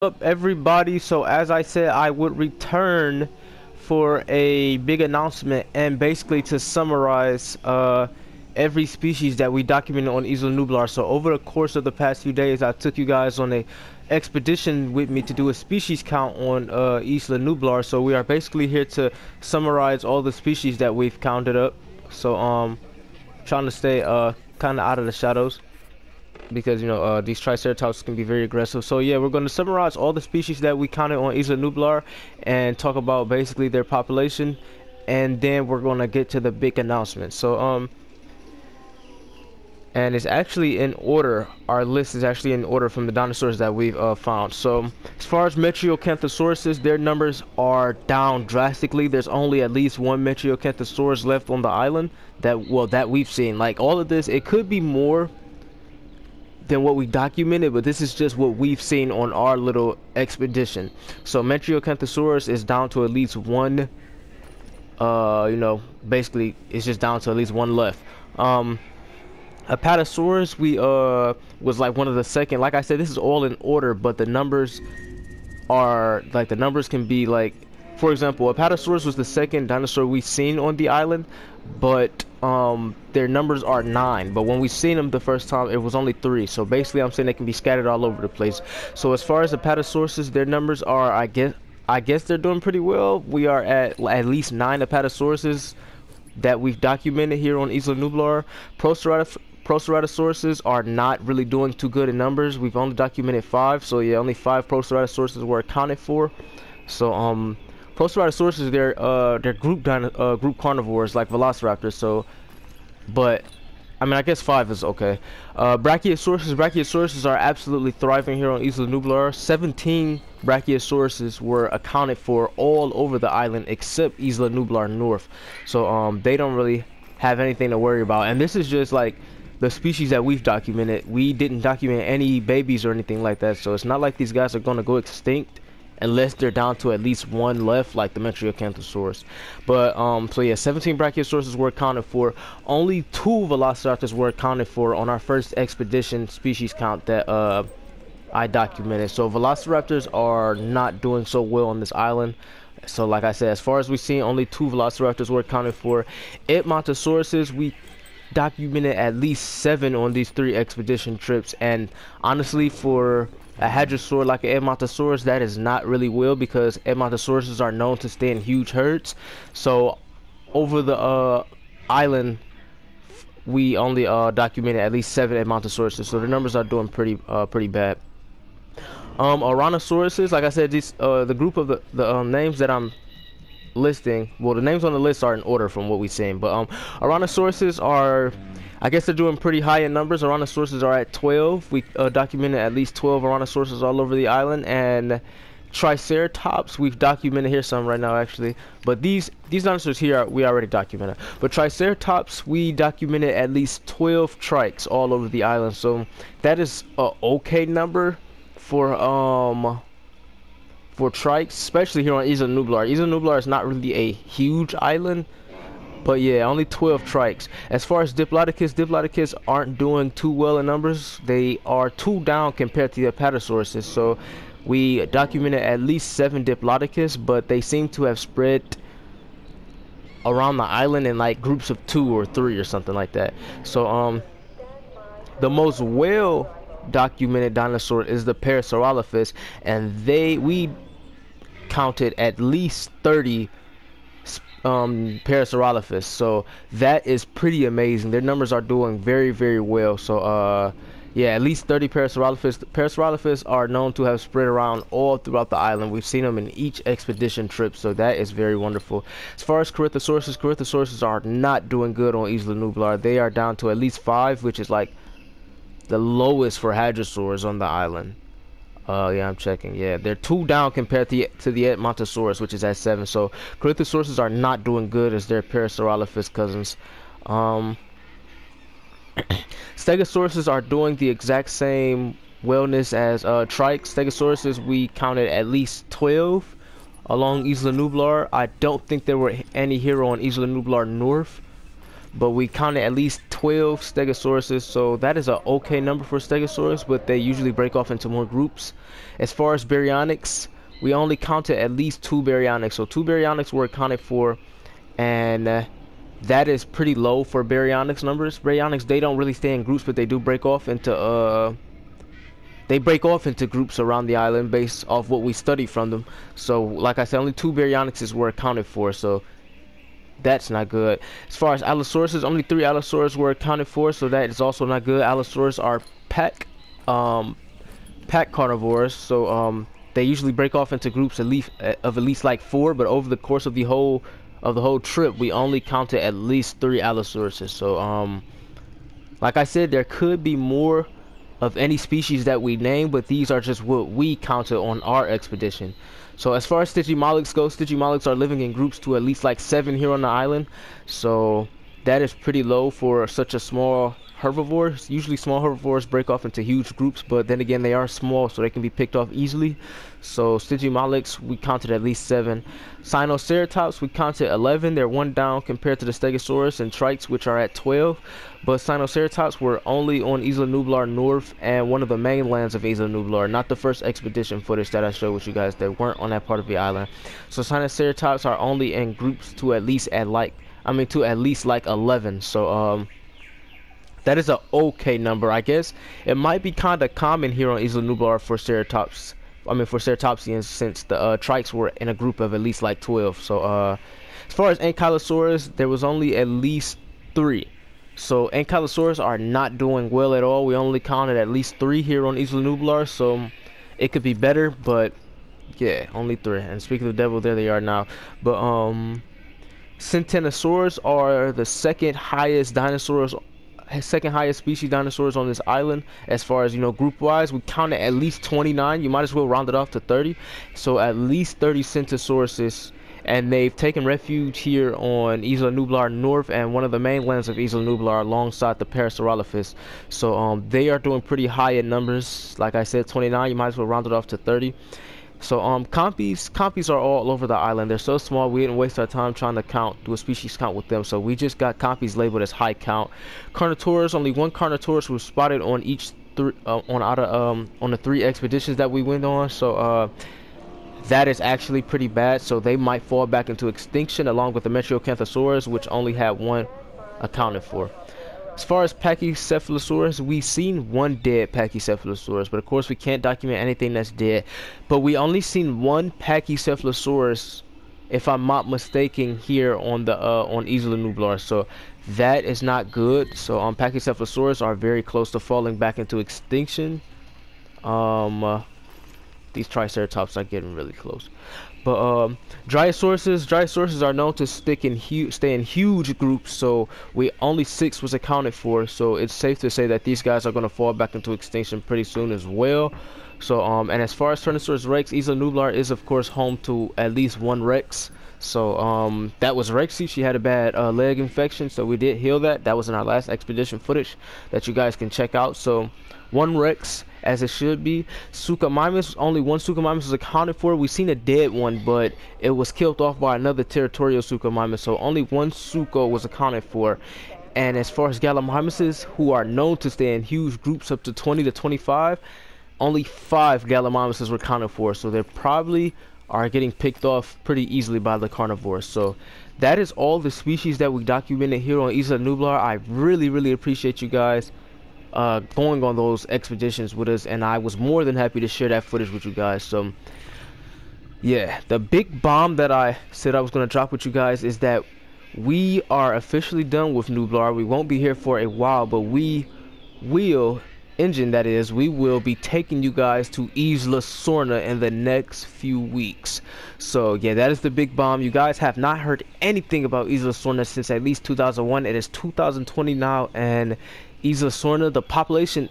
Up everybody, so as I said, I would return for a big announcement and basically to summarize every species that we documented on Isla Nublar. So over the course of the past few days, I took you guys on a expedition with me to do a species count on Isla Nublar. So we are basically here to summarize all the species that we've counted up. So trying to stay kind of out of the shadows, because these triceratops can be very aggressive. So yeah, we're going to summarize all the species that we counted on Isla Nublar and talk about basically their population, and then we're going to get to the big announcement. So and it's actually in order. Our list is actually in order from the dinosaurs that we've found. So as far as Metriocanthosaurus, their numbers are down drastically. There's only at least one Metriocanthosaurus left on the island that we've seen. Like, all of this, it could be more than what we documented, but this is just what we've seen on our little expedition. So Metriocanthosaurus is down to at least one. Basically it's just down to at least one left. Apatosaurus, we was like one of the second. Like I said, this is all in order, but the numbers are like, the numbers can be like, for example, Apatosaurus was the second dinosaur we seen on the island, but their numbers are 9. But when we seen them the first time, it was only 3. So basically, I'm saying they can be scattered all over the place. So as far as Apatosaurus, their numbers are, I guess they're doing pretty well. We are at least 9 Apatosauruses that we've documented here on Isla Nublar. Proceratosaurus are not really doing too good in numbers. We've only documented 5, so yeah, only 5 Proceratosaurus were accounted for. So Proceratosaurus, they're group carnivores like velociraptors. So, but I mean, I guess 5 is okay. Brachiosaurus are absolutely thriving here on Isla Nublar. 17 Brachiosauruses were accounted for all over the island except Isla Nublar North. So they don't really have anything to worry about. And this is just like the species that we've documented. We didn't document any babies or anything like that. So it's not like these guys are gonna go extinct unless they're down to at least one left, like the Metriocanthosaurus. But so yeah, 17 Brachiosauruses were accounted for. Only 2 Velociraptors were accounted for on our first expedition species count that I documented. So Velociraptors are not doing so well on this island. So like I said, as far as we've seen, only 2 Velociraptors were accounted for. Edmontosauruses, we documented at least 7 on these 3 expedition trips, and honestly, for a hadrosaur like an Edmontosaurus, that is not really well, because Edmontosauruses are known to stay in huge herds. So over the island, we only documented at least 7 Edmontosauruses, so the numbers are doing pretty bad. Ouranosaurus, like I said, these the group of the names that I'm listing, well, the names on the list are in order from what we've seen, but Ouranosaurus are, I guess they're doing pretty high in numbers. Ouranosaurus are at 12. We documented at least 12 Ouranosaurus all over the island. And Triceratops, we've documented here some right now actually, but these dinosaurs here we already documented. But Triceratops, we documented at least 12 trikes all over the island, so that is a okay number for trikes, especially here on Isla Nublar. Isla Nublar is not really a huge island, but yeah, only 12 trikes. As far as Diplodocus aren't doing too well in numbers. They are 2 down compared to the Apatosauruses. So we documented at least 7 Diplodocus, but they seem to have spread around the island in like groups of 2 or 3 or something like that. So the most well documented dinosaur is the Parasaurolophus, and we counted at least 30 Parasaurolophus, so that is pretty amazing. Their numbers are doing very well. So yeah, at least 30 Parasaurolophus. Parasaurolophus are known to have spread around all throughout the island. We've seen them in each expedition trip, so that is very wonderful. As far as Corythosauruses are not doing good on Isla Nublar. They are down to at least 5, which is like the lowest for hadrosaurs on the island. Yeah, I'm checking. Yeah, they're 2 down compared to the Edmontosaurus, which is at 7. So Corythosauruses are not doing good as their Parasaurolophus cousins. Stegosauruses are doing the exact same wellness as trikes. Stegosauruses, we counted at least 12 along Isla Nublar. I don't think there were any here on Isla Nublar North. but we counted at least 12 stegosauruses, so that is a okay number for stegosaurus, but they usually break off into more groups. As far as baryonyx, we only counted at least 2 baryonyx, so 2 baryonyx were accounted for, and that is pretty low for baryonyx numbers. Baryonyx, they don't really stay in groups, but they do break off into groups around the island based off what we study from them. So like I said, only 2 baryonyxes were accounted for, so that's not good. As far as allosauruses, only 3 allosaurus were accounted for, so that is also not good. Allosaurus are pack carnivores, so they usually break off into groups of at least like 4, but over the course of the whole trip, we only counted at least 3 allosauruses. So like I said, there could be more of any species that we name, but these are just what we counted on our expedition. So as far as Stygimolochs go, Stygimolochs are living in groups to at least like 7 here on the island, so that is pretty low for such a small herbivore. Usually small herbivores break off into huge groups, but then again, they are small, so they can be picked off easily. So Stygimolochs, we counted at least 7. Sinoceratops, we counted 11. They're 1 down compared to the Stegosaurus and Trites, which are at 12. But Sinoceratops were only on Isla Nublar North and one of the mainlands of Isla Nublar, not the first expedition footage that I showed with you guys that weren't on that part of the island. So Sinoceratops are only in groups to at least like 11. So that is a okay number, I guess. It might be kind of common here on Isla Nublar for Ceratopsians, since the Trites were in a group of at least like 12. So as far as Ankylosaurus, there was only at least 3. So Ankylosaurus are not doing well at all. We only counted at least 3 here on Isla Nublar, so it could be better, but yeah, only 3. And speaking of the devil, there they are now. But Centenosaurs are the second highest species dinosaurs on this island. As far as, group wise, we counted at least 29. You might as well round it off to 30. So at least 30 Centosauruses, and they've taken refuge here on Isla Nublar North and one of the mainlands of Isla Nublar alongside the Parasaurolophus. So they are doing pretty high in numbers. Like I said, 29. You might as well round it off to 30. So compies are all over the island. They're so small, we didn't waste our time trying to do a species count with them. So we just got compies labeled as high count. Carnotaurus, only 1 Carnotaurus was spotted on each on the 3 expeditions that we went on. So that is actually pretty bad. So they might fall back into extinction along with the Metriacanthosaurus, which only had 1 accounted for. As far as Pachycephalosaurus, we've seen 1 dead Pachycephalosaurus, but of course we can't document anything that's dead. But we only seen 1 Pachycephalosaurus, if I'm not mistaken, here on Isla Nublar. So that is not good. So Pachycephalosaurus are very close to falling back into extinction. These Triceratops are getting really close. But Dryasauruses are known to stay in huge groups, so only 6 was accounted for. So it's safe to say that these guys are going to fall back into extinction pretty soon as well. So and as far as Tyrannosaurus Rex, Isla Nublar is of course home to at least 1 Rex. So that was Rexy. She had a bad leg infection, so we did heal that. That was in our last expedition footage that you guys can check out. So 1 Rex, as it should be. Suchomimus, only 1 Suchomimus was accounted for. We've seen a dead one, but it was killed off by another territorial Suchomimus, so only 1 Sucho was accounted for. And as far as Gallimimuses, who are known to stay in huge groups up to 20 to 25, only 5 Gallimimuses were accounted for, so they probably are getting picked off pretty easily by the carnivores. So that is all the species that we documented here on Isla Nublar. I really appreciate you guys going on those expeditions with us, and I was more than happy to share that footage with you guys. So yeah, the big bomb that I said I was going to drop with you guys is that we are officially done with Nublar. We won't be here for a while, but we will be taking you guys to Isla Sorna in the next few weeks. So yeah, that is the big bomb. You guys have not heard anything about Isla Sorna since at least 2001. It is 2020 now, and Isla Sorna, the population,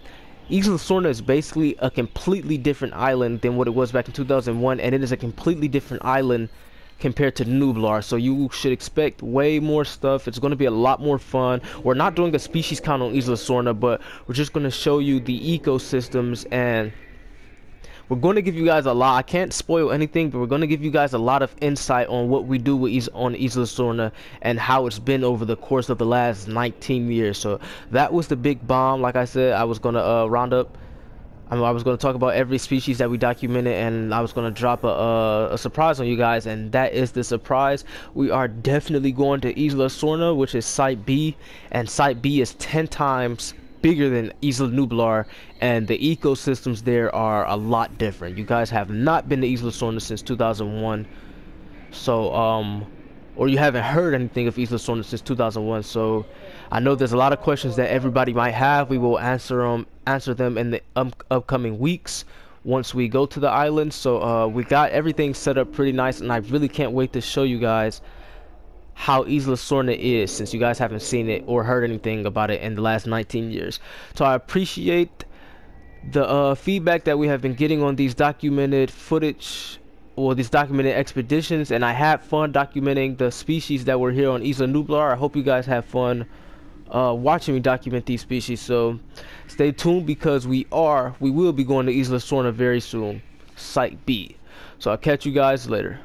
Isla Sorna is basically a completely different island than what it was back in 2001, and it is a completely different island compared to Nublar. So you should expect way more stuff. It's going to be a lot more fun. We're not doing a species count on Isla Sorna, but we're just going to show you the ecosystems, and we're going to give you guys a lot. I can't spoil anything, but we're going to give you guys a lot of insight on what we do with on Isla Sorna and how it's been over the course of the last 19 years. So that was the big bomb. Like I said, I was going to round up. I was going to talk about every species that we documented, and I was going to drop a surprise on you guys, and that is the surprise. We are definitely going to Isla Sorna, which is Site B, and Site B is 10 times bigger than Isla Nublar, and the ecosystems there are a lot different. You guys have not been to Isla Sorna since 2001, so or you haven't heard anything of Isla Sorna since 2001. So I know there's a lot of questions that everybody might have. We will answer them in the upcoming weeks once we go to the island. So we got everything set up pretty nice, and I really can't wait to show you guys how Isla Sorna is, since you guys haven't seen it or heard anything about it in the last 19 years. So I appreciate the feedback that we have been getting on these documented footage, or these documented expeditions, and I had fun documenting the species that were here on Isla Nublar. I hope you guys have fun watching me document these species. So stay tuned, because we will be going to Isla Sorna very soon, Site B. So I'll catch you guys later.